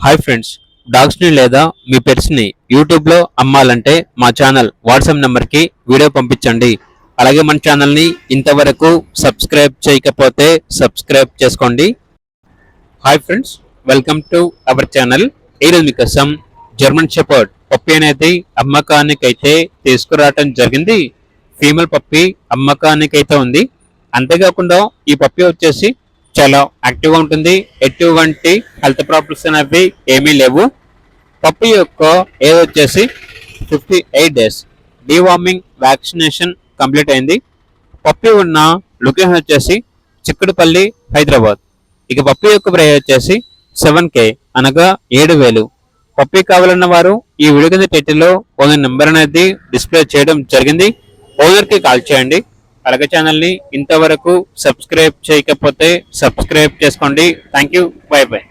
Hi friends, డాగ్స్ని లేదా మీ పెట్స్ని యూట్యూబ్లో అమ్మాలంటే మా ఛానల్ వాట్సాప్ నెంబర్కి వీడియో పంపించండి. అలాగే మన ఛానల్ని ఇంతవరకు సబ్స్క్రైబ్ చేయకపోతే సబ్స్క్రైబ్ చేసుకోండి. Hi friends, welcome to our channel. ఈరోజు మీకోసం జర్మన్ షెపర్డ్ పప్పి అనేది అమ్మకానికైతే తీసుకురావటం జరిగింది. ఫీమేల్ పప్పి అమ్మకానికైతే ఉంది. అంతేకాకుండా ఈ పప్పి వచ్చేసి చాలా యాక్టివ్గా ఉంటుంది. ఎటువంటి హెల్త్ ప్రాబ్లమ్స్ అనేవి ఏమీ లేవు. పప్పి యొక్క ఏజ్ వచ్చేసి 58 days. డీవార్మింగ్ వ్యాక్సినేషన్ కంప్లీట్ అయింది. పప్పి ఉన్న లొకేషన్ వచ్చేసి చిక్కడపల్లి, హైదరాబాద్. ఇక పప్పి యొక్క ప్రైస్ వచ్చేసి 7K అనగా 7,000. పప్పి కావాలన్న వారు ఈ వీడియో కింద టైటిల్లో ఓనర్ నెంబర్ అనేది డిస్ప్లే చేయడం జరిగింది. ఓనర్కి కాల్ చేయండి. అలాగే ఛానల్ని ఇంతవరకు సబ్స్క్రైబ్ చేయకపోతే సబ్స్క్రైబ్ చేసుకోండి. Thank you, by by.